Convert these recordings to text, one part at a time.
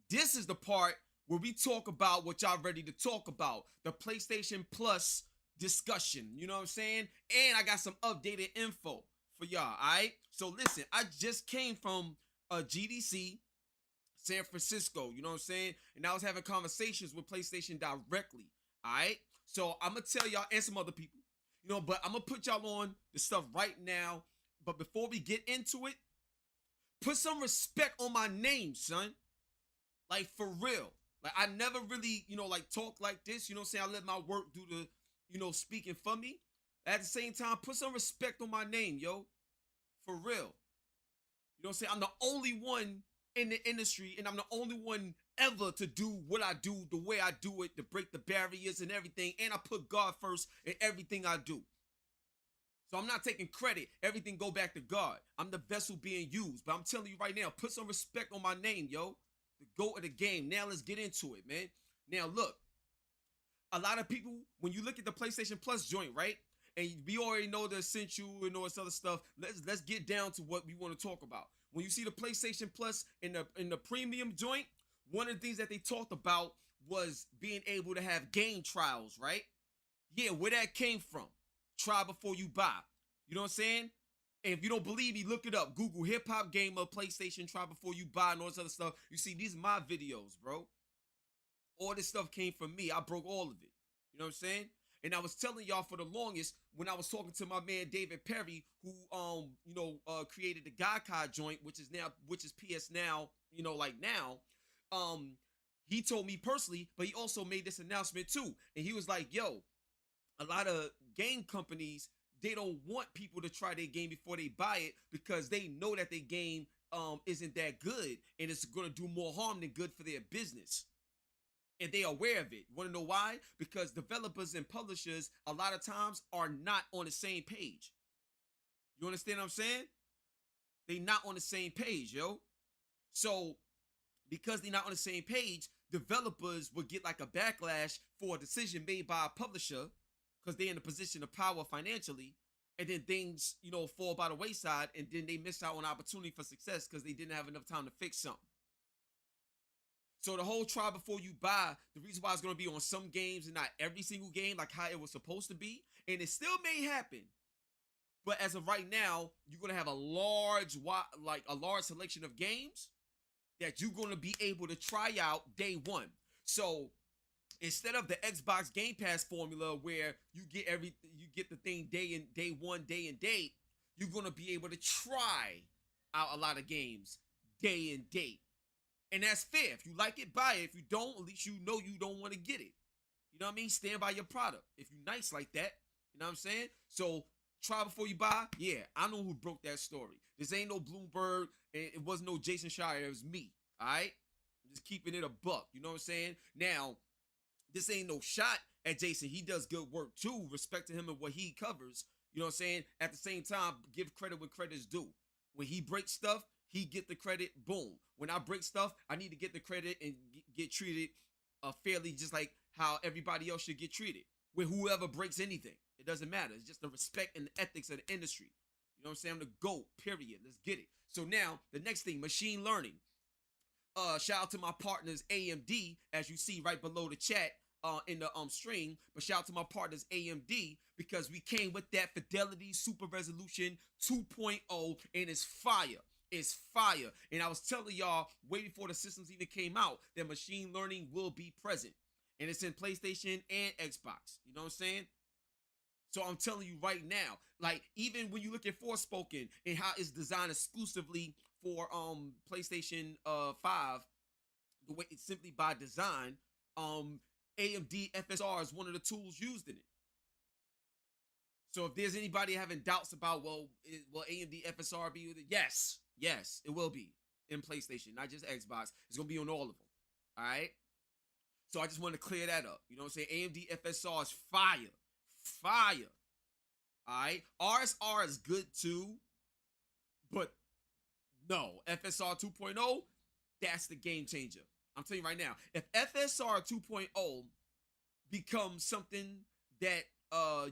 This is the part where we talk about what y'all ready to talk about. The PlayStation Plus discussion. You know what I'm saying? And I got some updated info for y'all, all right? So listen, I just came from GDC, San Francisco, you know what I'm saying? And I was having conversations with PlayStation directly, all right? So I'm going to tell y'all and some other people, you know, but I'm going to put y'all on the stuff right now. But before we get into it, put some respect on my name, son. Like, for real. Like, I never really, you know, like, talk like this. You know what I'm saying? I let my work do the, you know, speaking for me. At the same time, put some respect on my name, yo. For real. You know what I'm saying? I'm the only one in the industry, and I'm the only one ever to do what I do the way I do it, to break the barriers and everything. And I put God first in everything I do. So I'm not taking credit. Everything go back to God. I'm the vessel being used. But I'm telling you right now, put some respect on my name, yo. The GOAT of the game. Now let's get into it, man. Now look, a lot of people, when you look at the PlayStation Plus joint, right? And we already know the essential and all this other stuff. Let's get down to what we want to talk about. When you see the PlayStation Plus in the premium joint, one of the things that they talked about was being able to have game trials, right? Yeah, where that came from. Try before you buy. You know what I'm saying? And if you don't believe me, look it up. Google HipHopGamer PlayStation, try before you buy, and all this other stuff. You see, these are my videos, bro. All this stuff came from me. I broke all of it. You know what I'm saying? And I was telling y'all for the longest, when I was talking to my man David Perry, who created the Gaikai joint, which is PS Now, you know, like now. He told me personally, but he also made this announcement too. And he was like, yo, a lot of game companies, they don't want people to try their game before they buy it because they know that their game isn't that good and it's going to do more harm than good for their business. And they are aware of it. You want to know why? Because developers and publishers a lot of times are not on the same page. You understand what I'm saying? They not on the same page, yo. So because they're not on the same page, developers will get like a backlash for a decision made by a publisher because they're in a position of power financially, and then things, you know, fall by the wayside, and then they miss out on opportunity for success because they didn't have enough time to fix something. So the whole try before you buy, the reason why it's going to be on some games and not every single game like how it was supposed to be, and it still may happen, but as of right now, you're going to have a large selection of games that you're going to be able to try out day one. So instead of the Xbox Game Pass formula where you get the thing day one, day and date, you're going to be able to try out a lot of games day and date. And that's fair. If you like it, buy it. If you don't, at least you know you don't want to get it. You know what I mean? Stand by your product. If you're nice like that, you know what I'm saying? So try before you buy. Yeah, I know who broke that story. This ain't no Bloomberg. It wasn't no Jason Schreier. It was me. All right? I'm just keeping it a buck. You know what I'm saying? Now, this ain't no shot at Jason. He does good work too. Respect to him and what he covers. You know what I'm saying? At the same time, give credit when credit's due. When he breaks stuff, he get the credit. Boom. When I break stuff, I need to get the credit and get treated fairly, just like how everybody else should get treated. With whoever breaks anything, it doesn't matter. It's just the respect and the ethics of the industry. You know what I'm saying? I'm the GOAT, period. Let's get it. So now, the next thing, machine learning. Shout out to my partners, AMD, as you see right below the chat in the stream. But shout out to my partners, AMD, because we came with that Fidelity Super Resolution 2.0, and it's fire. It's fire. And I was telling y'all way before the systems even came out that machine learning will be present. And it's in PlayStation and Xbox. You know what I'm saying? So I'm telling you right now, like even when you look at Forspoken and how it's designed exclusively for PlayStation 5, the way it's simply by design, AMD FSR is one of the tools used in it. So if there's anybody having doubts about, will AMD FSR be with it? Yes, it will be in PlayStation, not just Xbox. It's going to be on all of them. All right? So I just want to clear that up. You know what I'm saying? AMD FSR is fire. Fire. All right? RSR is good too. But no, FSR 2.0, that's the game changer. I'm telling you right now, if FSR 2.0 becomes something that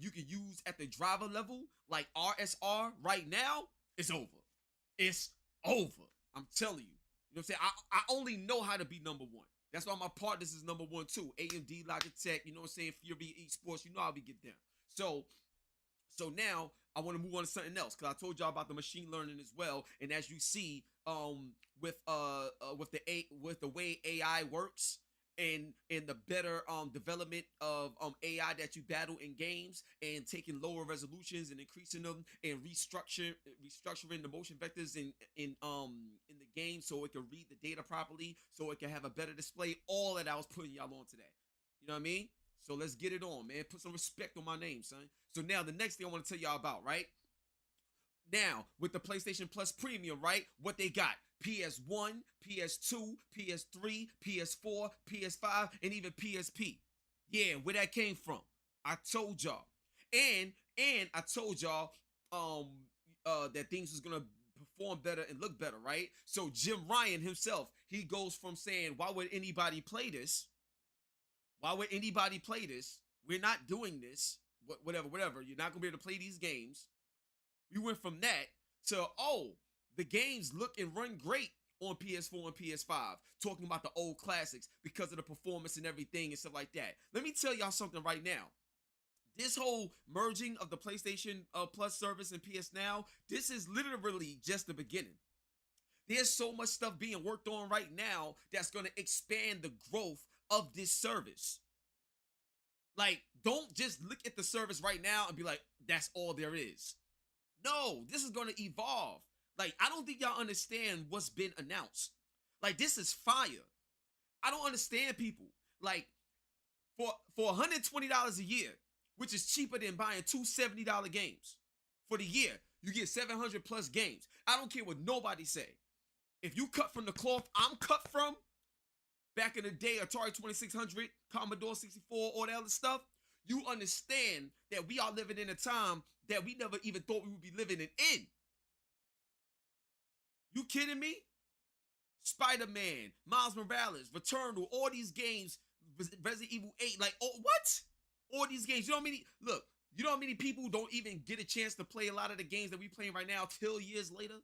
you can use at the driver level, like RSR right now, it's over. It's over. I'm telling you. You know what I'm saying? I only know how to be number one. That's why my partners is number one too. AMD, Logitech, you know what I'm saying? Fury Esports, you know how we get down. So now I want to move on to something else because I told y'all about the machine learning as well. And as you see, with the way AI works and the better development of AI that you battle in games and taking lower resolutions and increasing them and restructuring the motion vectors in the game so it can read the data properly, so it can have a better display. All that I was putting y'all on today. You know what I mean? So let's get it on, man. Put some respect on my name, son. So now the next thing I want to tell y'all about, right? Now, with the PlayStation Plus Premium, right? What they got? PS1, PS2, PS3, PS4, PS5, and even PSP. Yeah, where that came from. I told y'all. And I told y'all that things was gonna perform better and look better, right? So Jim Ryan himself, he goes from saying, why would anybody play this? Why would anybody play this? We're not doing this. Whatever. You're not gonna be able to play these games. We went from that to, the games look and run great on PS4 and PS5, talking about the old classics because of the performance and everything and stuff like that. Let me tell y'all something right now. This whole merging of the PlayStation Plus service and PS Now, this is literally just the beginning. There's so much stuff being worked on right now that's going to expand the growth of this service. Like, don't just look at the service right now and be like, that's all there is. No, this is going to evolve. Like, I don't think y'all understand what's been announced. Like, this is fire. I don't understand people. Like, for $120 a year, which is cheaper than buying two $70 games for the year, you get 700 plus games. I don't care what nobody say. If you cut from the cloth I'm cut from, back in the day, Atari 2600, Commodore 64, all that other stuff, you understand that we are living in a time that we never even thought we would be living in. You kidding me? Spider-Man, Miles Morales, Returnal, all these games, Resident Evil 8, like, what? All these games. You know how many, look, you know how many people don't even get a chance to play a lot of the games that we playing right now till years later?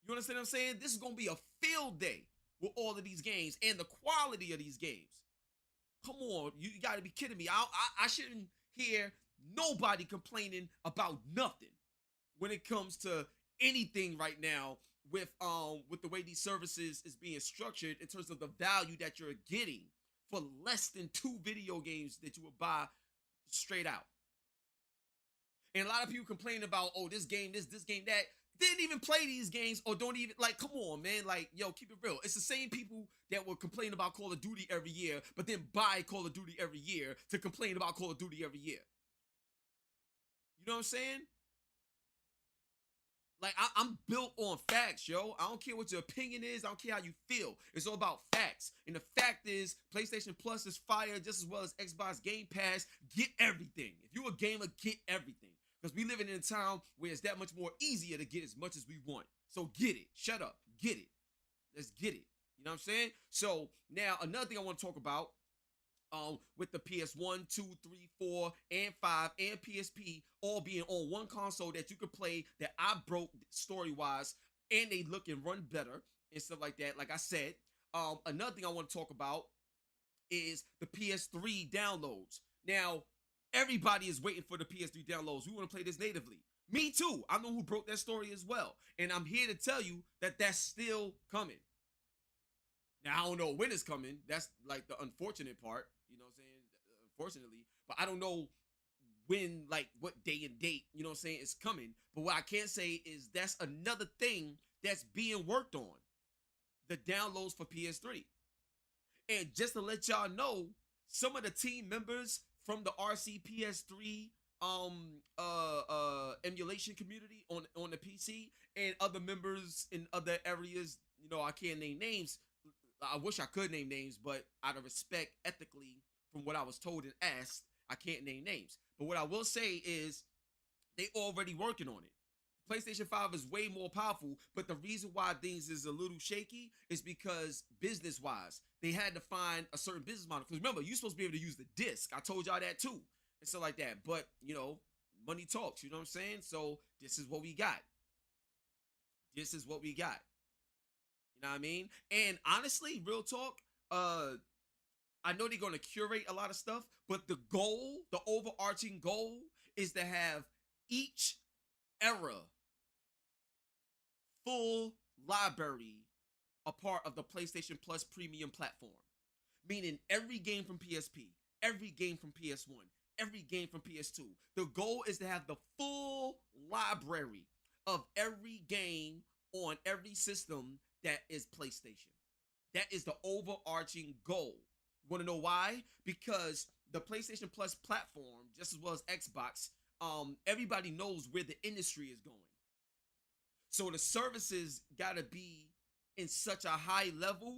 You understand what I'm saying? This is going to be a field day with all of these games and the quality of these games. Come on, you got to be kidding me. I shouldn't hear nobody complaining about nothing when it comes to anything right now with the way these services is being structured in terms of the value that you're getting for less than 2 video games that you would buy straight out. And a lot of people complain about, this game, this game, that. Didn't even play these games or don't even, like, come on, man. Like, yo, keep it real. It's the same people that will complain about Call of Duty every year, but then buy Call of Duty every year to complain about Call of Duty every year. You know what I'm saying? Like, I'm built on facts, yo. I don't care what your opinion is. I don't care how you feel. It's all about facts. And the fact is, PlayStation Plus is fire just as well as Xbox Game Pass. Get everything. If you're a gamer, get everything. Because we live in a town where it's that much more easier to get as much as we want. So get it. Shut up. Get it. Let's get it. You know what I'm saying? So now another thing I want to talk about with the PS1, 2, 3, 4, and 5, and PSP all being on one console that you could play that I broke story-wise, and they look and run better and stuff like that. Like I said, another thing I want to talk about is the PS3 downloads. Now, everybody is waiting for the PS3 downloads. We want to play this natively. Me too. I know who broke that story as well. And I'm here to tell you that that's still coming. Now, I don't know when it's coming. That's like the unfortunate part. You know what I'm saying? Unfortunately. But I don't know when, like, what day and date, you know what I'm saying, is coming. But what I can say is that's another thing that's being worked on. The downloads for PS3. And just to let y'all know, some of the team members from the RCPS3 emulation community on the PC and other members in other areas, you know, I can't name names. I wish I could name names, but out of respect, ethically, from what I was told and asked, I can't name names. But what I will say is they already working on it. PlayStation 5 is way more powerful, but the reason why things is a little shaky is because business-wise, they had to find a certain business model. Because remember, you're supposed to be able to use the disc. I told y'all that too, and stuff like that. But, you know, money talks, you know what I'm saying? So this is what we got. This is what we got. You know what I mean? And honestly, real talk, I know they're going to curate a lot of stuff, but the goal, the overarching goal, is to have each era full library a part of the PlayStation Plus premium platform. Meaning every game from PSP, every game from PS1, every game from PS2. The goal is to have the full library of every game on every system that is PlayStation. That is the overarching goal. You want to know why? Because the PlayStation Plus platform, just as well as Xbox, everybody knows where the industry is going. So the services gotta be in such a high level,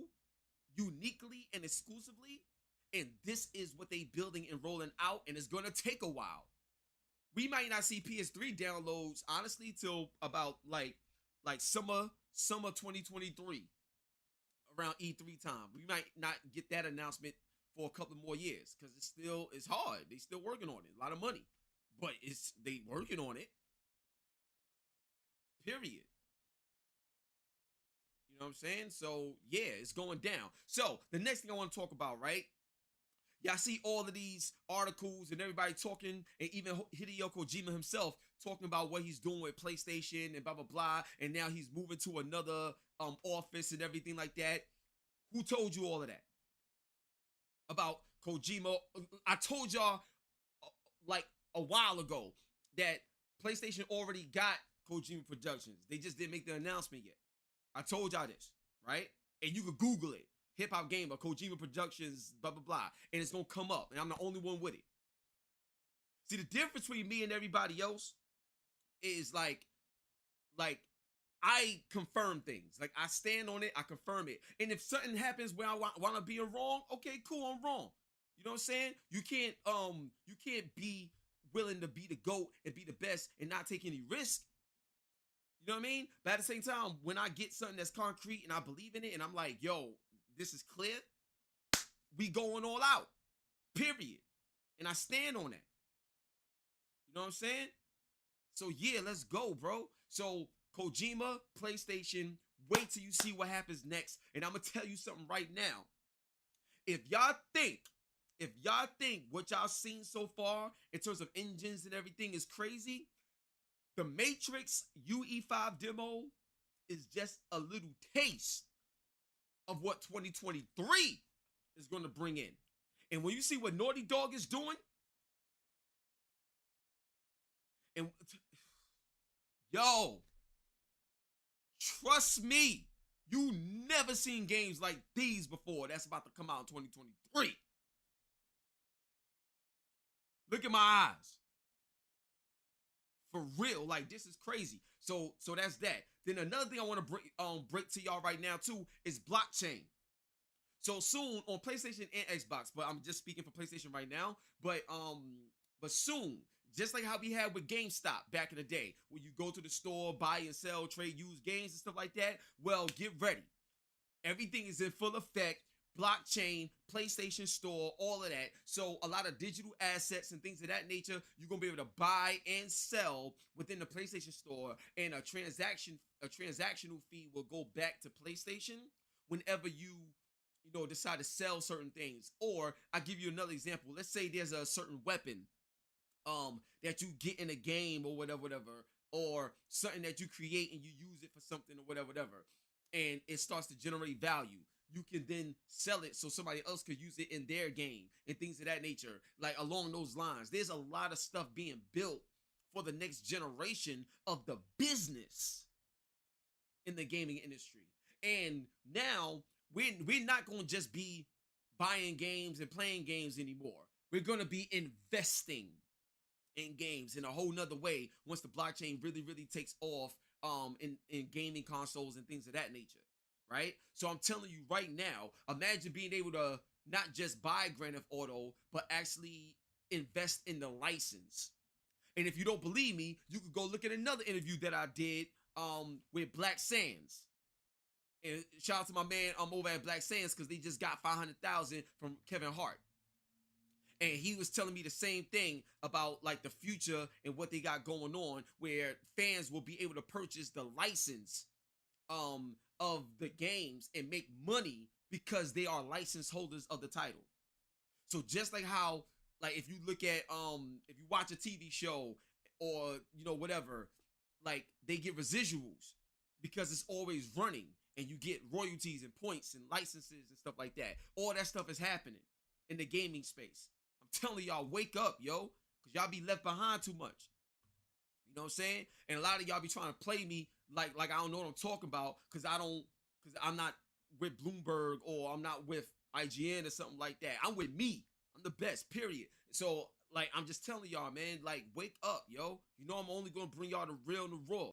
uniquely and exclusively, and this is what they building and rolling out, and it's gonna take a while. We might not see PS3 downloads honestly till about like summer 2023, around E3 time. We might not get that announcement for a couple more years because it's hard. They still working on it. A lot of money, but they working on it. Period. You know what I'm saying? So yeah, it's going down. So the next thing I want to talk about, right? Y'all see all of these articles and everybody talking, and even Hideo Kojima himself talking about what he's doing with PlayStation and blah blah blah, and now he's moving to another office and everything like that. Who told you all of that about Kojima? I told y'all like a while ago that PlayStation already got Kojima Productions. They just didn't make the announcement yet. I told y'all this, right? And you could Google it. HipHopGamer, Kojima Productions, blah, blah, blah. And it's going to come up. And I'm the only one with it. See, the difference between me and everybody else is like I confirm things. Like, I stand on it. I confirm it. And if something happens where I want to be wrong, okay, cool, I'm wrong. You know what I'm saying? You can't be willing to be the GOAT and be the best and not take any risk. You know what I mean? But at the same time, when I get something that's concrete and I believe in it and I'm like, yo, this is clear, we going all out. Period. And I stand on that. You know what I'm saying? So yeah, let's go, bro. So Kojima, PlayStation, wait till you see what happens next. And I'm gonna tell you something right now. If y'all think what y'all seen so far in terms of engines and everything is crazy, the Matrix UE5 demo is just a little taste of what 2023 is going to bring in. And when you see what Naughty Dog is doing, and yo, trust me, you never seen games like these before. That's about to come out in 2023. Look at my eyes. For real, like this is crazy. So that's that. Then another thing I want to break to y'all right now too is blockchain. So soon on PlayStation and Xbox, but I'm just speaking for PlayStation right now. But soon, just like how we had with GameStop back in the day, where you go to the store, buy and sell, trade used games and stuff like that. Well, get ready. Everything is in full effect. Blockchain, PlayStation Store, all of that. So a lot of digital assets and things of that nature, you're gonna be able to buy and sell within the PlayStation Store, and a transactional fee will go back to PlayStation whenever you decide to sell certain things. Or I'll give you another example. Let's say there's a certain weapon that you get in a game or whatever, or something that you create and you use it for something or whatever, and it starts to generate value. You can then sell it so somebody else could use it in their game and things of that nature. Like along those lines, there's a lot of stuff being built for the next generation of the business in the gaming industry. And now we're not going to just be buying games and playing games anymore. We're going to be investing in games in a whole nother way once the blockchain really, really takes off in gaming consoles and things of that nature. Right? So I'm telling you right now, imagine being able to not just buy Grand Theft Auto, but actually invest in the license. And if you don't believe me, you could go look at another interview that I did with Black Sands. And shout out to my man over at Black Sands, because they just got 500,000 from Kevin Hart. And he was telling me the same thing about like the future and what they got going on, where fans will be able to purchase the license of the games and make money because they are license holders of the title. So just like how, like, if you look at if you watch a TV show or whatever, like, they get residuals because it's always running and you get royalties and points and licenses and stuff like that. All that stuff is happening in the gaming space. I'm telling y'all, wake up, yo, because y'all be left behind too much. You know what I'm saying? And a lot of y'all be trying to play me like I don't know what I'm talking about because I'm not with Bloomberg or I'm not with IGN or something like that. I'm with me. I'm the best, period. So, like, I'm just telling y'all, man, like, wake up, yo. You know I'm only gonna bring y'all the real and the raw.